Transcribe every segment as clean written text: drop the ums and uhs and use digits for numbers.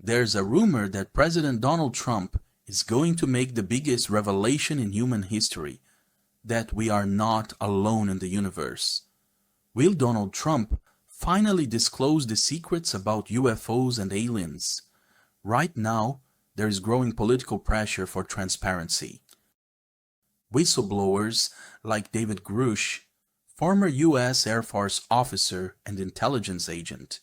There's a rumor that President Donald Trump is going to make the biggest revelation in human history, that we are not alone in the universe. Will Donald Trump finally disclose the secrets about UFOs and aliens? Right now, there is growing political pressure for transparency. Whistleblowers like David Grusch, former U.S. Air Force officer and intelligence agent,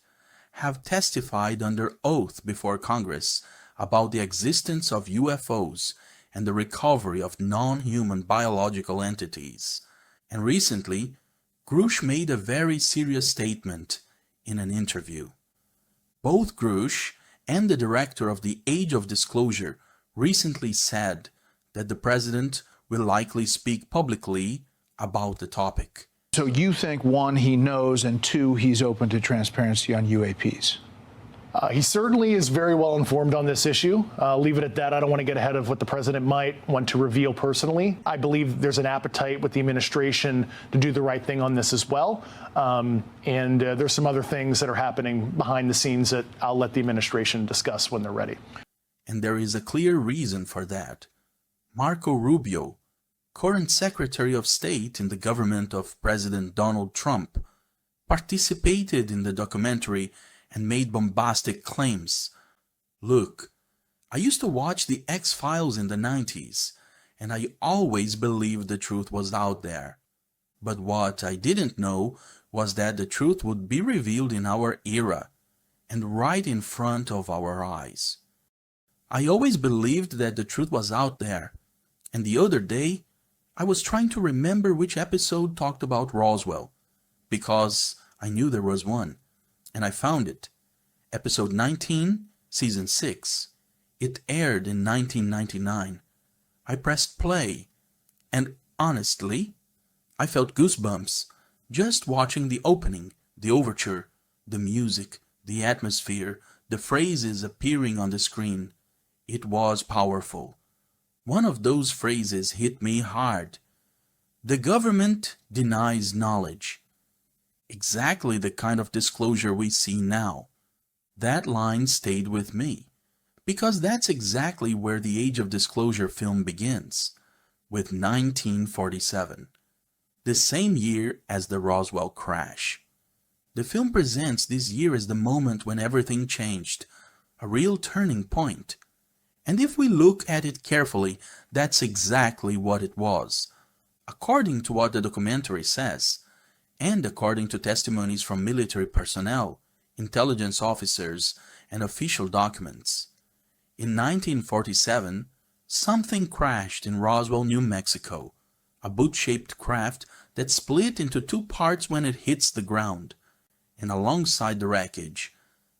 have testified under oath before Congress about the existence of UFOs and the recovery of non-human biological entities. And recently, Grusch made a very serious statement in an interview. Both Grusch and the director of the Age of Disclosure recently said that the president will likely speak publicly about the topic. So you think, one, he knows, and two, he's open to transparency on UAPs? He certainly is very well informed on this issue. Leave it at that. I don't want to get ahead of what the president might want to reveal personally. I believe there's an appetite with the administration to do the right thing on this as well. And there's some other things that are happening behind the scenes that I'll let the administration discuss when they're ready. And there is a clear reason for that. Marco Rubio, current Secretary of State in the government of President Donald Trump, participated in the documentary and made bombastic claims. Look, I used to watch the X-Files in the 90s, and I always believed the truth was out there. But what I didn't know was that the truth would be revealed in our era, and right in front of our eyes. I always believed that the truth was out there, and the other day, I was trying to remember which episode talked about Roswell, because I knew there was one. And I found it. Episode 19, Season 6. It aired in 1999. I pressed play, and honestly, I felt goosebumps just watching the opening, the overture, the music, the atmosphere, the phrases appearing on the screen. It was powerful. One of those phrases hit me hard. The government denies knowledge. Exactly the kind of disclosure we see now. That line stayed with me, because that's exactly where the Age of Disclosure film begins, with 1947, the same year as the Roswell crash. The film presents this year as the moment when everything changed, a real turning point. And if we look at it carefully, that's exactly what it was. According to what the documentary says, and according to testimonies from military personnel, intelligence officers, and official documents. In 1947, something crashed in Roswell, New Mexico, a boot-shaped craft that split into two parts when it hits the ground, and alongside the wreckage,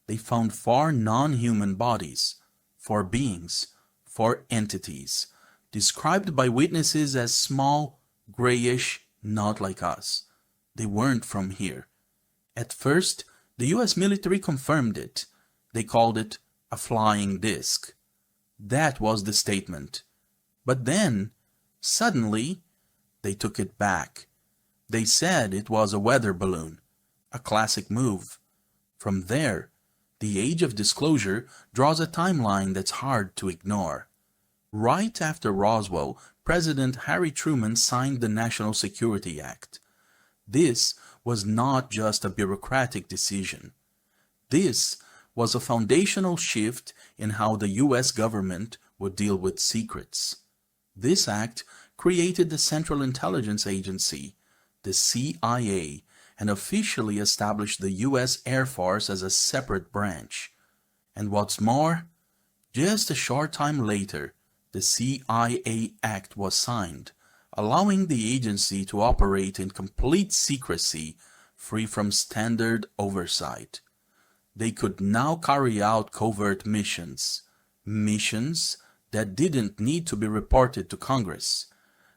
they found 4 non-human bodies, 4 beings, 4 entities, described by witnesses as small, grayish, not like us. They weren't from here. At first, the U.S. military confirmed it. They called it a flying disc. That was the statement. But then, suddenly, they took it back. They said it was a weather balloon, a classic move. From there, the Age of Disclosure draws a timeline that's hard to ignore. Right after Roswell, President Harry Truman signed the National Security Act. This was not just a bureaucratic decision. This was a foundational shift in how the U.S. government would deal with secrets. This act created the Central Intelligence Agency, the CIA, and officially established the U.S. Air Force as a separate branch. And what's more, just a short time later, the CIA Act was signed, allowing the agency to operate in complete secrecy, free from standard oversight. They could now carry out covert missions that didn't need to be reported to Congress.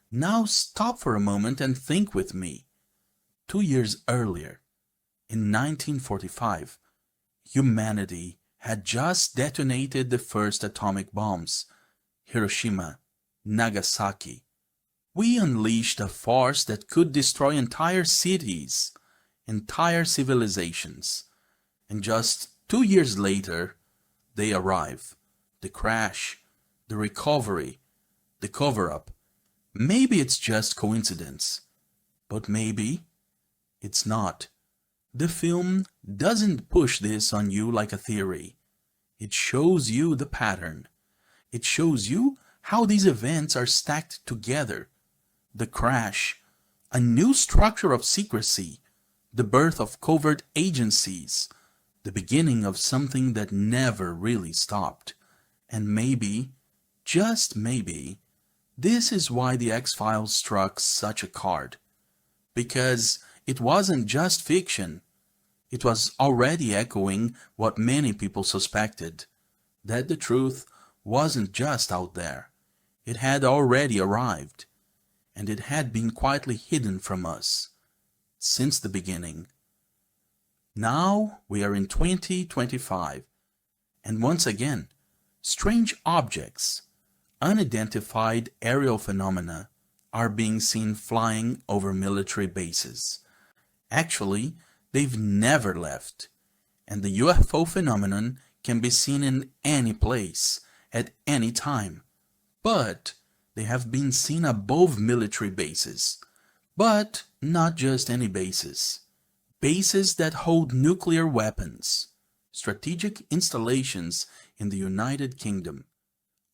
Now stop for a moment and think with me. 2 years earlier, in 1945, humanity had just detonated the first atomic bombs, Hiroshima, Nagasaki. We unleashed a force that could destroy entire cities, entire civilizations. And just 2 years later, they arrive. The crash, the recovery, the cover-up. Maybe it's just coincidence, but maybe it's not. The film doesn't push this on you like a theory. It shows you the pattern. It shows you how these events are stacked together. The crash, a new structure of secrecy, the birth of covert agencies, the beginning of something that never really stopped. And maybe, just maybe, this is why the X-Files struck such a chord. Because it wasn't just fiction. It was already echoing what many people suspected, that the truth wasn't just out there. It had already arrived, and it had been quietly hidden from us since the beginning. Now we are in 2025, and once again, strange objects, unidentified aerial phenomena, are being seen flying over military bases. Actually, they've never left, and the UFO phenomenon can be seen in any place, at any time. But they have been seen above military bases. But not just any bases. Bases that hold nuclear weapons. Strategic installations in the United Kingdom.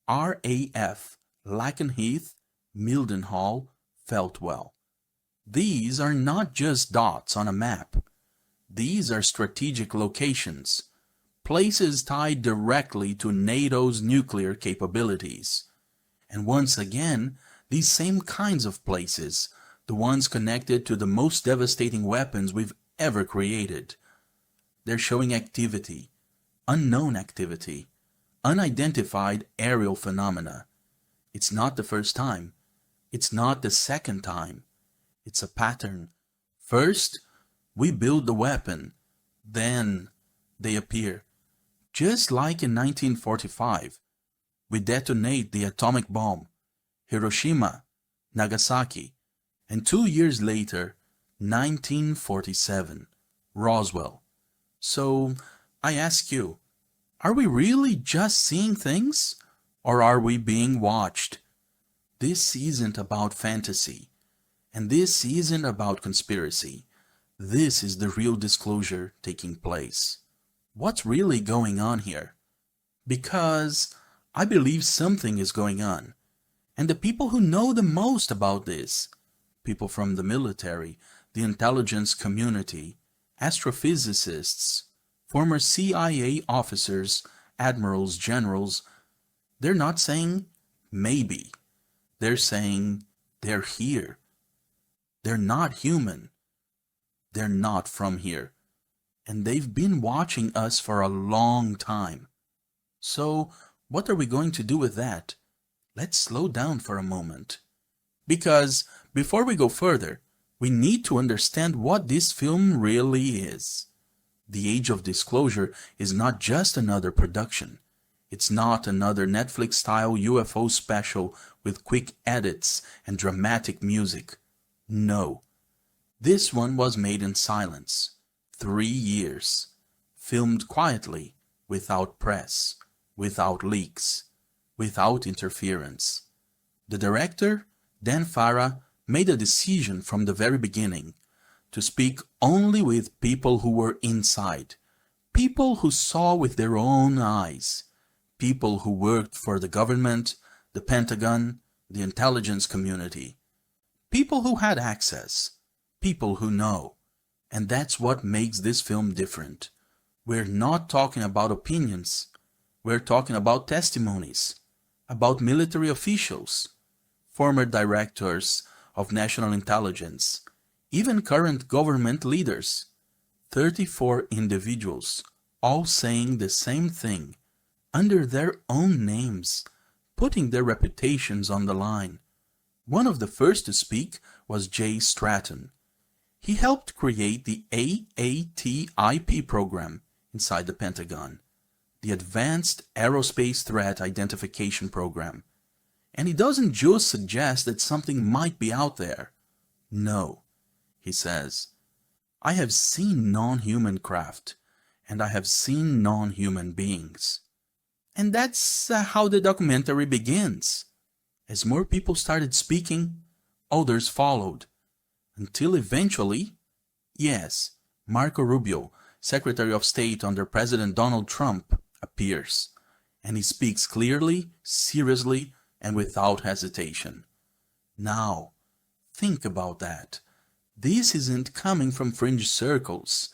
RAF, Lakenheath, Mildenhall, Feltwell. These are not just dots on a map. These are strategic locations, places tied directly to NATO's nuclear capabilities. And once again, these same kinds of places, the ones connected to the most devastating weapons we've ever created, they're showing activity, unknown activity, unidentified aerial phenomena. It's not the first time. It's not the second time. It's a pattern. First, we build the weapon. Then they appear. Just like in 1945, we detonate the atomic bomb, Hiroshima, Nagasaki, and 2 years later, 1947, Roswell. So, I ask you, are we really just seeing things? Or are we being watched? This isn't about fantasy. And this isn't about conspiracy. This is the real disclosure taking place. What's really going on here? Because I believe something is going on. And the people who know the most about this, people from the military, the intelligence community, astrophysicists, former CIA officers, admirals, generals, they're not saying maybe. They're saying they're here. They're not human. They're not from here. And they've been watching us for a long time. So, what are we going to do with that? Let's slow down for a moment. Because, before we go further, we need to understand what this film really is. The Age of Disclosure is not just another production. It's not another Netflix-style UFO special with quick edits and dramatic music. No. This one was made in silence. 3 years. Filmed quietly, without press, without leaks, without interference. The director, Dan Farah, made a decision from the very beginning to speak only with people who were inside, people who saw with their own eyes, people who worked for the government, the Pentagon, the intelligence community, people who had access, people who know. And that's what makes this film different. We're not talking about opinions. We're talking about testimonies, about military officials, former directors of national intelligence, even current government leaders. 34 individuals, all saying the same thing, under their own names, putting their reputations on the line. One of the first to speak was Jay Stratton. He helped create the AATIP program inside the Pentagon, the Advanced Aerospace Threat Identification Program. And he doesn't just suggest that something might be out there. No, he says, I have seen non-human craft, and I have seen non-human beings. And that's how the documentary begins. As more people started speaking, others followed, until eventually, yes, Marco Rubio, Secretary of State under President Donald Trump, appears, and he speaks clearly, seriously, and without hesitation. Now, think about that. This isn't coming from fringe circles.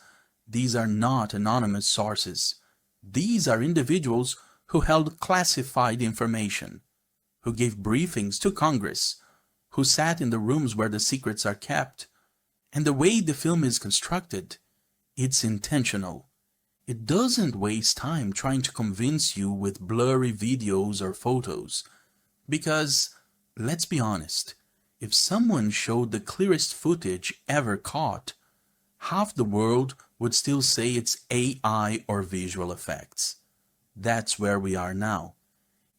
These are not anonymous sources. These are individuals who held classified information, who gave briefings to Congress, who sat in the rooms where the secrets are kept. And the way the film is constructed, it's intentional. It doesn't waste time trying to convince you with blurry videos or photos. Because, let's be honest, if someone showed the clearest footage ever caught, half the world would still say it's AI or visual effects. That's where we are now.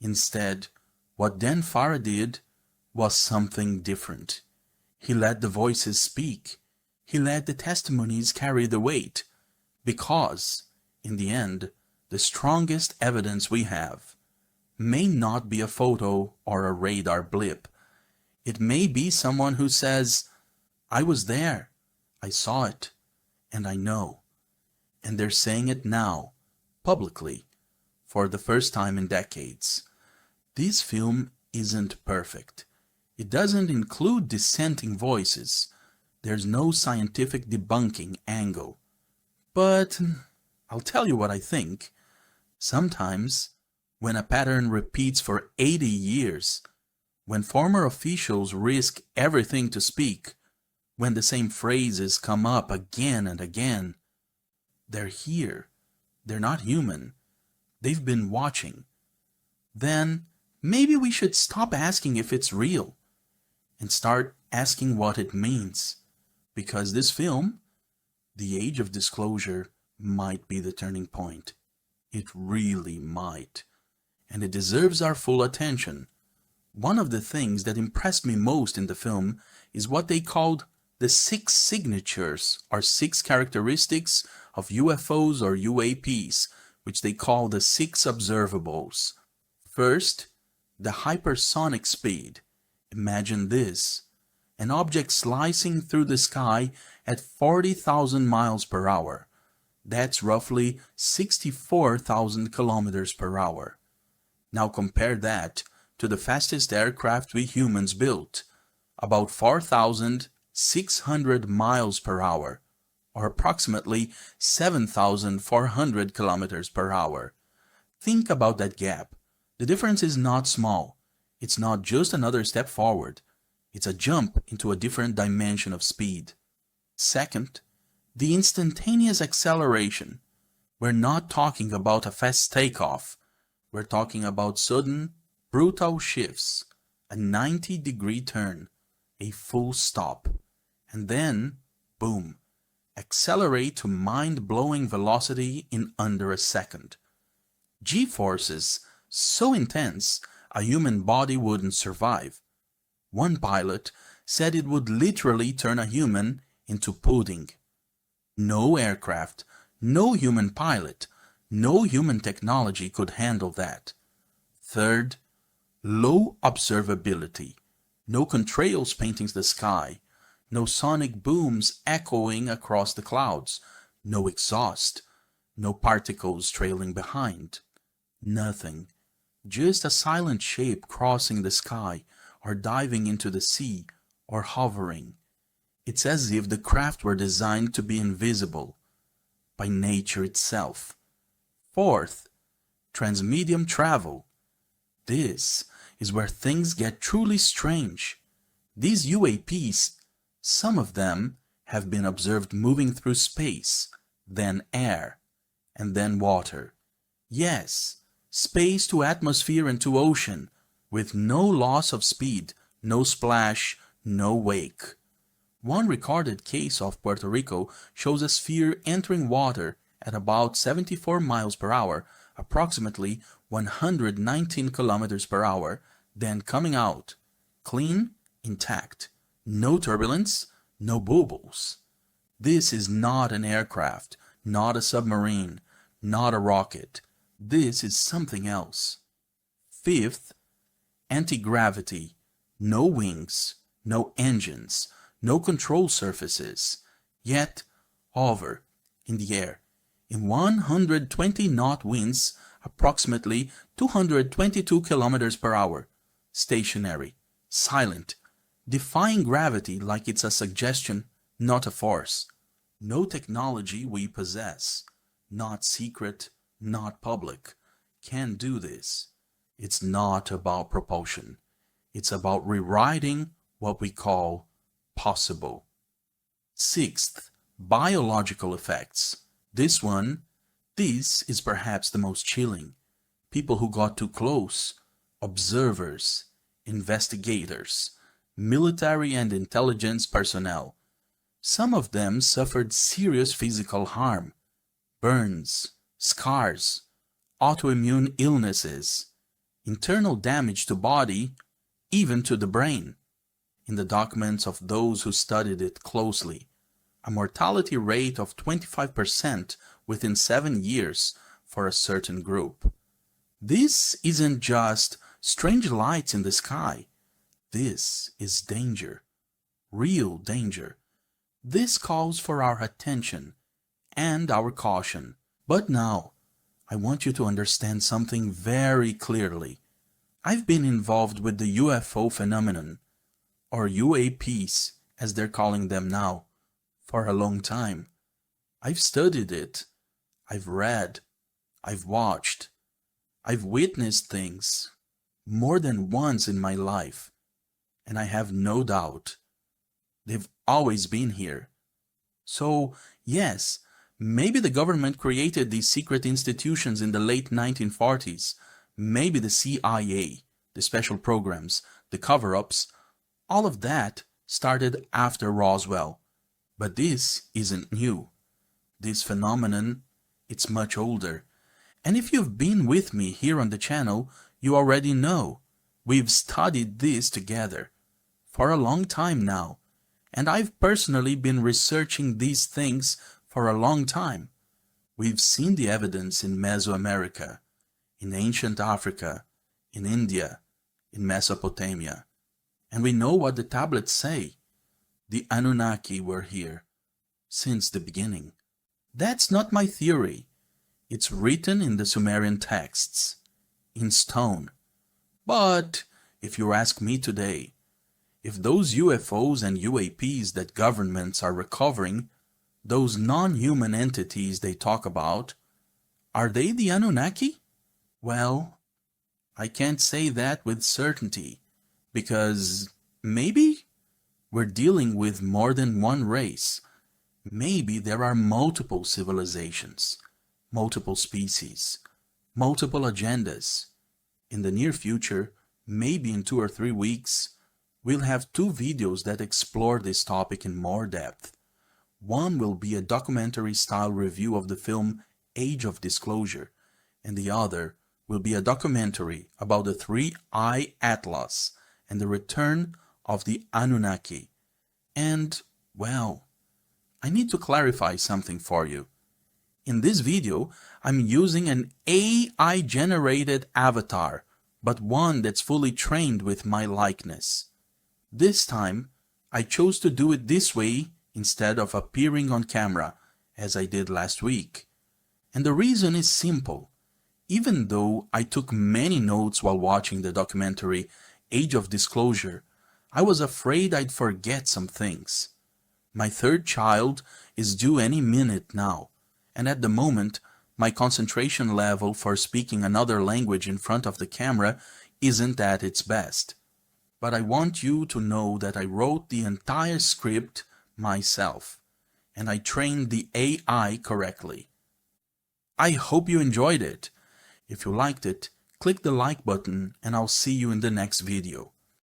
Instead, what Dan Farah did was something different. He let the voices speak. He let the testimonies carry the weight. Because, in the end, the strongest evidence we have may not be a photo or a radar blip. It may be someone who says, I was there, I saw it, and I know. And they're saying it now, publicly, for the first time in decades. This film isn't perfect. It doesn't include dissenting voices. There's no scientific debunking angle. But I'll tell you what I think. Sometimes, when a pattern repeats for 80 years, when former officials risk everything to speak, when the same phrases come up again and again, they're here. They're not human. They've been watching. Then maybe we should stop asking if it's real and start asking what it means. Because this film, the age of disclosure, might be the turning point. It really might. And it deserves our full attention. One of the things that impressed me most in the film is what they called the 6 signatures or 6 characteristics of UFOs or UAPs, which they call the 6 observables. First, the hypersonic speed. Imagine this. An object slicing through the sky at 40,000 miles per hour. That's roughly 64,000 kilometers per hour. Now compare that to the fastest aircraft we humans built, about 4,600 miles per hour, or approximately 7,400 kilometers per hour. Think about that gap. The difference is not small. It's not just another step forward. It's a jump into a different dimension of speed. Second, the instantaneous acceleration. We're not talking about a fast takeoff. We're talking about sudden, brutal shifts, a 90-degree turn, a full stop, and then, boom, accelerate to mind-blowing velocity in under a second. G-forces so intense a human body wouldn't survive. One pilot said it would literally turn a human into pudding. No aircraft, no human pilot, no human technology could handle that. Third, low observability. No contrails painting the sky. No sonic booms echoing across the clouds. No exhaust. No particles trailing behind. Nothing. Just a silent shape crossing the sky or diving into the sea or hovering. It's as if the craft were designed to be invisible by nature itself. Fourth, transmedium travel. This is where things get truly strange. These UAPs, some of them have been observed moving through space, then air, and then water. Yes, space to atmosphere and to ocean, with no loss of speed, no splash, no wake. One recorded case off Puerto Rico shows a sphere entering water at about 74 miles per hour, approximately 119 kilometers per hour, then coming out, clean, intact, no turbulence, no bubbles. This is not an aircraft, not a submarine, not a rocket. This is something else. Fifth, anti-gravity. No wings, no engines, no control surfaces. Yet, hover in the air in 120-knot winds, approximately 222 kilometers per hour. Stationary, silent, defying gravity like it's a suggestion, not a force. No technology we possess, not secret, not public, can do this. It's not about propulsion. It's about rewriting what we call possible. Sixth, biological effects. This is perhaps the most chilling. People who got too close, observers, investigators, military and intelligence personnel. Some of them suffered serious physical harm, burns, scars, autoimmune illnesses, internal damage to body, even to the brain. In the documents of those who studied it closely, a mortality rate of 25% within 7 years for a certain group. This isn't just strange lights in the sky. This is danger, real danger. This calls for our attention and our caution. But now, I want you to understand something very clearly. I've been involved with the UFO phenomenon, or UAPs as they're calling them now, for a long time. I've studied it. I've read. I've watched. I've witnessed things more than once in my life, and I have no doubt they've always been here. So, yes, maybe the government created these secret institutions in the late 1940s. Maybe the CIA, the special programs, the cover-ups, all of that started after Roswell. But this isn't new. This phenomenon, it's much older. And if you've been with me here on the channel, you already know. We've studied this together for a long time now. And I've personally been researching these things for a long time. We've seen the evidence in Mesoamerica, in ancient Africa, in India, in Mesopotamia. And we know what the tablets say. The Anunnaki were here since the beginning. That's not my theory. It's written in the Sumerian texts, in stone. But if you ask me today, if those UFOs and UAPs that governments are recovering, those non-human entities they talk about, are they the Anunnaki? Well, I can't say that with certainty, because maybe we're dealing with more than one race. Maybe there are multiple civilizations, multiple species, multiple agendas. In the near future, maybe in 2 or 3 weeks, we'll have 2 videos that explore this topic in more depth. One will be a documentary-style review of the film Age of Disclosure, and the other will be a documentary about the 3-Eye Atlas and the return of the Anunnaki. And, well, I need to clarify something for you. In this video, I'm using an AI-generated avatar, but one that's fully trained with my likeness. This time, I chose to do it this way instead of appearing on camera, as I did last week. And the reason is simple. Even though I took many notes while watching the documentary Age of Disclosure, I was afraid I'd forget some things. My 3rd child is due any minute now, and at the moment, my concentration level for speaking another language in front of the camera isn't at its best. But I want you to know that I wrote the entire script myself, and I trained the AI correctly. I hope you enjoyed it. If you liked it, click the like button and I'll see you in the next video.